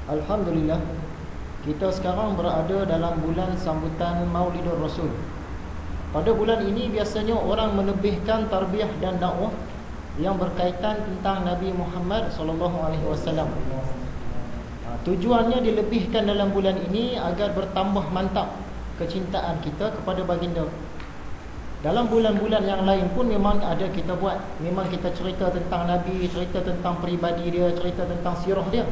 Alhamdulillah, kita sekarang berada dalam bulan sambutan Maulidur Rasul. Pada bulan ini biasanya orang melebihkan tarbiyah dan dakwah yang berkaitan tentang Nabi Muhammad SAW. Tujuannya dilebihkan dalam bulan ini agar bertambah mantap kecintaan kita kepada baginda. Dalam bulan-bulan yang lain pun memang ada kita buat. Memang kita cerita tentang Nabi, cerita tentang peribadi dia, cerita tentang sirah dia.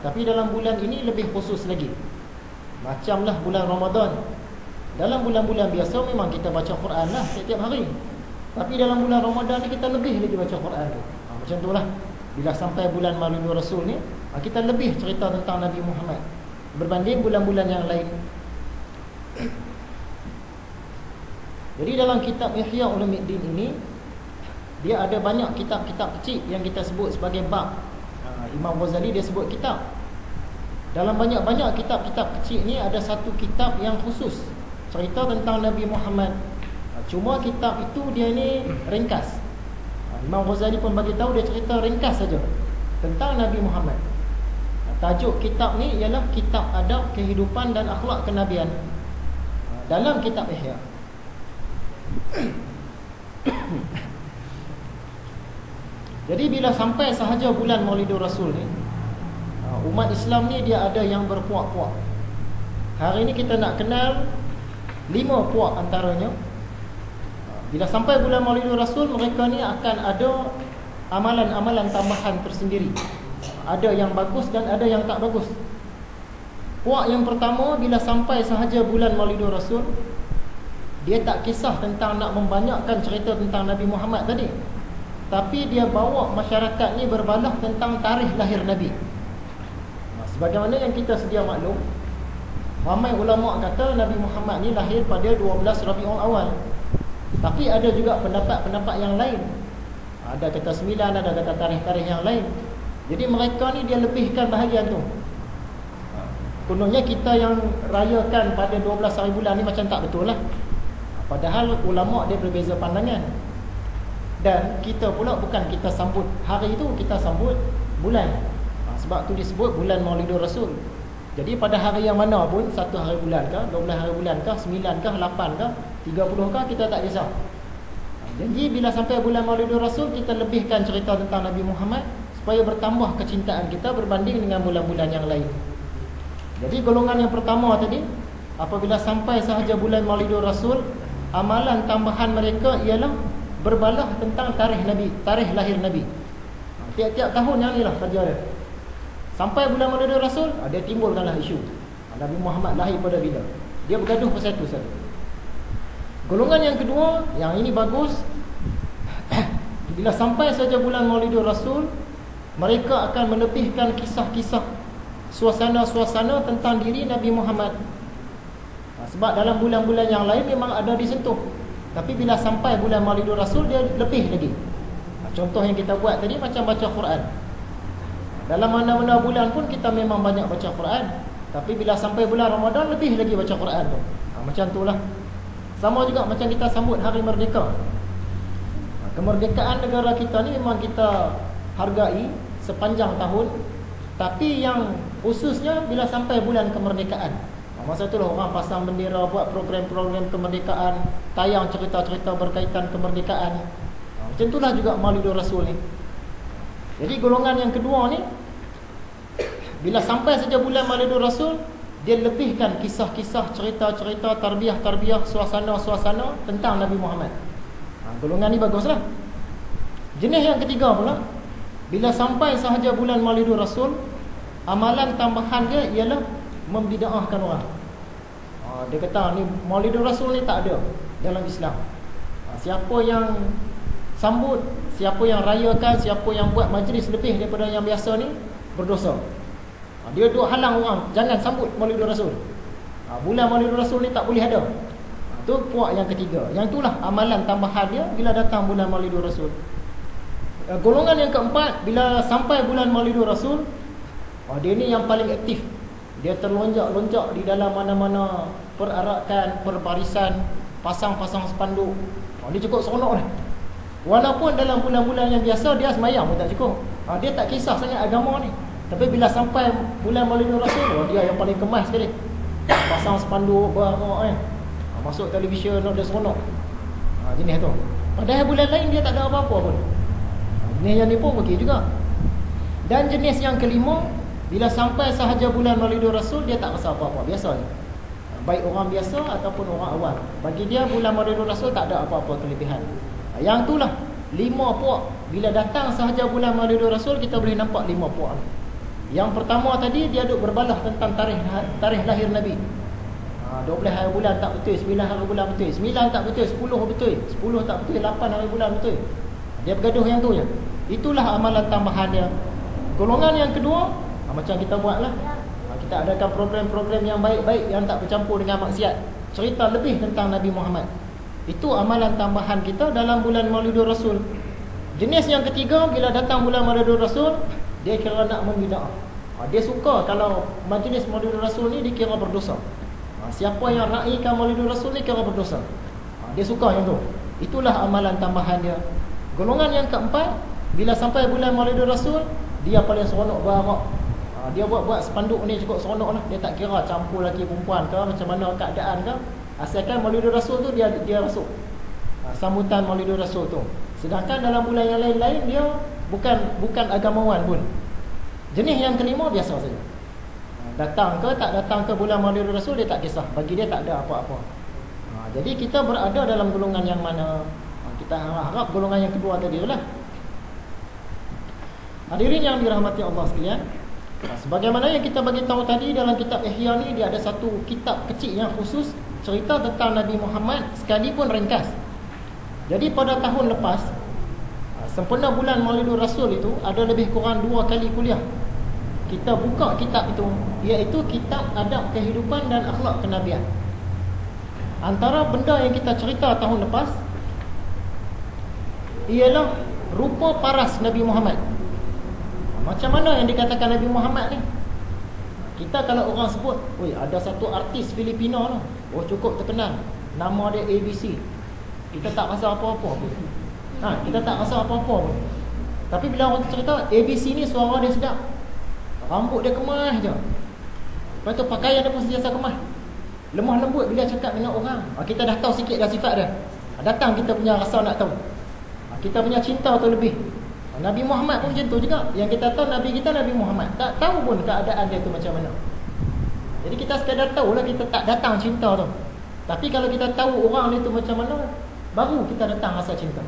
Tapi dalam bulan ini lebih khusus lagi. Macamlah bulan Ramadan. Dalam bulan-bulan biasa memang kita baca Quran lah setiap hari. Tapi dalam bulan Ramadan ni kita lebih lagi baca Quran tu. Macam tu lah. Bila sampai bulan Maulidur Rasul ni, kita lebih cerita tentang Nabi Muhammad berbanding bulan-bulan yang lain. Jadi dalam kitab Ihya Ulumuddin ini, dia ada banyak kitab-kitab kecil yang kita sebut sebagai bab. Imam Ghazali dia sebut kitab. Dalam banyak-banyak kitab-kitab kecil ni ada satu kitab yang khusus cerita tentang Nabi Muhammad. Cuma kitab itu dia ni ringkas. Imam Ghazali pun bagi tahu dia cerita ringkas saja tentang Nabi Muhammad. Tajuk kitab ni ialah Kitab Adab Kehidupan dan Akhlak Kenabian. Dalam kitab Ihya. Jadi bila sampai sahaja bulan Maulidur Rasul ni, umat Islam ni dia ada yang berpuak-puak. Hari ni kita nak kenal 5 puak antaranya. Bila sampai bulan Maulidur Rasul, mereka ni akan ada amalan-amalan tambahan tersendiri. Ada yang bagus dan ada yang tak bagus. Puak yang pertama, bila sampai sahaja bulan Maulidur Rasul, dia tak kisah tentang nak membanyakkan cerita tentang Nabi Muhammad tadi, tapi dia bawa masyarakat ni berbalah tentang tarikh lahir Nabi. Sebagaimana yang kita sedia maklum, ramai ulama' kata Nabi Muhammad ni lahir pada 12 Rabiul Awal. Tapi ada juga pendapat-pendapat yang lain. Ada kata 9, ada kata tarikh-tarikh yang lain. Jadi mereka ni dia lebihkan bahagian tu. Kononnya kita yang rayakan pada 12 hari bulan ni macam tak betul lah. Padahal ulama' dia berbeza pandangan. Dan kita pula bukan kita sambut hari itu, kita sambut bulan. Sebab tu disebut bulan Maulidur Rasul. Jadi pada hari yang mana pun, 1 hari bulan kah, 12 hari bulan kah, 9 kah, 8 kah, 30 kah, kita tak kisah. Jadi bila sampai bulan Maulidur Rasul, kita lebihkan cerita tentang Nabi Muhammad supaya bertambah kecintaan kita berbanding dengan bulan-bulan yang lain. Jadi golongan yang pertama tadi, apabila sampai sahaja bulan Maulidur Rasul, amalan tambahan mereka ialah berbalah tentang tarikh Nabi, tarikh lahir Nabi. Tiap-tiap tahun yang ni lah kerja dia. Sampai bulan Maulidur Rasul, dia timbulkanlah isu Nabi Muhammad lahir pada bila. Dia bergaduh pasal itu saja. Golongan yang kedua, yang ini bagus, bila sampai saja bulan Maulidur Rasul, mereka akan melebihkan kisah-kisah, suasana-suasana tentang diri Nabi Muhammad. Sebab dalam bulan-bulan yang lain memang ada disentuh, tapi bila sampai bulan Maulidur Rasul, dia lebih lagi. Contoh yang kita buat tadi macam baca Quran. Dalam mana-mana bulan pun kita memang banyak baca Quran, tapi bila sampai bulan Ramadan, lebih lagi baca Quran tu. Macam itulah. Sama juga macam kita sambut Hari Merdeka. Kemerdekaan negara kita ni memang kita hargai sepanjang tahun, tapi yang khususnya bila sampai bulan kemerdekaan. Masa itulah orang pasang bendera, buat program-program kemerdekaan, tayang cerita-cerita berkaitan kemerdekaan. Macam itulah juga Maulidur Rasul ni. Jadi golongan yang kedua ni, bila sampai saja bulan Maulidur Rasul, dia lebihkan kisah-kisah, cerita-cerita, tarbiyah-tarbiyah, suasana-suasana tentang Nabi Muhammad. Golongan ni baguslah. Jenis yang ketiga pula, bila sampai sahaja bulan Maulidur Rasul, amalan tambahan dia ialah membida'ahkan orang. Dia kata ni Maulidur Rasul ni tak ada dalam Islam. Siapa yang sambut, siapa yang rayakan, siapa yang buat majlis lebih daripada yang biasa ni, berdosa. Dia duk halang orang jangan sambut Maulidur Rasul. Bulan Maulidur Rasul ni tak boleh ada. Itu puak yang ketiga. Yang itulah amalan tambahan dia bila datang bulan Maulidur Rasul. Golongan yang keempat, bila sampai bulan Maulidur Rasul, dia ni yang paling aktif. Dia terlonjak-lonjak di dalam mana-mana perarakan, perbarisan, pasang-pasang spanduk. Dia cukup seronok dah. Walaupun dalam bulan-bulan yang biasa dia semayang pun tak cukup. Dia tak kisah sangat agama ni. Tapi bila sampai bulan Maulidul Rasul, dia yang paling kemas sekali. Pasang spanduk banyak masuk televisyen ada seronok. Jenis tu. Padahal bulan lain dia tak ada apa-apa pun. Jenis yang ni pun okey juga. Dan jenis yang kelima, bila sampai sahaja bulan Maulidul Rasul, dia tak rasa apa-apa, biasa je. Baik orang biasa ataupun orang awam, bagi dia bulan Maulidul Rasul tak ada apa-apa kelebihan. Yang itulah 5 puak. Bila datang sahaja bulan Maulidul Rasul, kita boleh nampak 5 puak. Yang pertama tadi, dia duk berbalah tentang tarikh lahir Nabi. 12 hari bulan tak betul, 9 hari bulan betul, 9 tak betul, 10 betul, 10 tak betul, 8 hari bulan betul. Dia bergaduh yang tu je. Itulah amalan tambahan dia. Golongan yang kedua, macam kita buatlah, kita adakan program-program yang baik-baik yang tak bercampur dengan maksiat, cerita lebih tentang Nabi Muhammad. Itu amalan tambahan kita dalam bulan Maulidul Rasul. Jenis yang ketiga, bila datang bulan Maulidul Rasul, dia kira nak membidah. Dia suka kalau majlis Maulidul Rasul ni dikira berdosa. Siapa yang raikan Maulidul Rasul ni kira berdosa. Dia suka yang tu. Itulah amalan tambahan dia. Golongan yang keempat, bila sampai bulan Maulidul Rasul, dia paling seronok berak. Dia buat spanduk ni cukup seronok lah. Dia tak kira campur lelaki perempuan ke, macam mana keadaan ke, asalkan Maulidul Rasul tu dia masuk. Sambutan Maulidul Rasul tu. Sedangkan dalam bulan yang lain-lain dia bukan agamawan pun. Jenis yang kelima biasa saja. Datang ke tak datang ke bulan Maulidul Rasul, dia tak kisah. Bagi dia tak ada apa-apa. Jadi kita berada dalam golongan yang mana? Kita harap golongan yang kedua tadi lah. Hadirin yang dirahmati Allah sekalian, sebagaimana yang kita bagi tahu tadi, dalam kitab Ihya ni dia ada satu kitab kecil yang khusus cerita tentang Nabi Muhammad, sekalipun ringkas. Jadi pada tahun lepas, sempena bulan Maulidul Rasul itu, ada lebih kurang 2 kali kuliah kita buka kitab itu, iaitu kitab adab kehidupan dan akhlak kenabian. Antara benda yang kita cerita tahun lepas ialah rupa paras Nabi Muhammad. Macam mana yang dikatakan Nabi Muhammad ni? Kita kalau orang sebut, "Oi, ada satu artis Filipino lah. Oh, cukup terkenal. Nama dia ABC." Kita tak rasa apa-apa pun. Kita tak rasa apa-apa pun. Tapi bila orang cerita ABC ni, suara dia sedap. Rambut dia kemas je. Lepas tu pakaian dia pun sentiasa kemas. Lemah lembut bila cakap dengan orang. Kita dah tahu sikit dah sifat dia. Datang kita punya rasa nak tahu. Kita punya cinta tu lebih. Nabi Muhammad pun macam tu juga. Yang kita tahu Nabi kita Nabi Muhammad. Tak tahu pun keadaan dia tu macam mana. Jadi kita sekadar tahulah, kita tak datang cinta tu. Tapi kalau kita tahu orang dia tu macam mana, baru kita datang rasa cinta.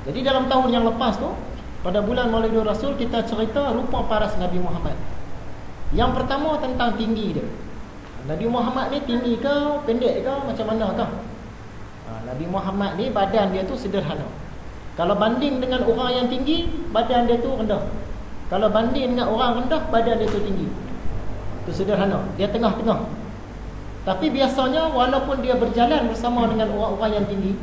Jadi dalam tahun yang lepas tu, pada bulan Maulidul Rasul, kita cerita rupa paras Nabi Muhammad. Yang pertama tentang tinggi dia. Nabi Muhammad ni tinggi ke, pendek ke, macam mana ke? Nabi Muhammad ni badan dia tu sederhana. Kalau banding dengan orang yang tinggi, badan dia tu rendah. Kalau banding dengan orang rendah, badan dia tu tinggi. Itu sederhana. Dia tengah-tengah. Tapi biasanya walaupun dia berjalan bersama dengan orang-orang yang tinggi,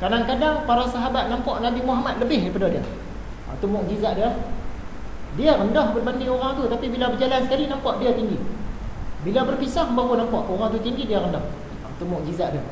kadang-kadang para sahabat nampak Nabi Muhammad lebih daripada dia. Itu mukjizat dia. Dia rendah berbanding orang tu, tapi bila berjalan sekali nampak dia tinggi. Bila berpisah baru nampak orang tu tinggi, dia rendah. Itu mukjizat dia.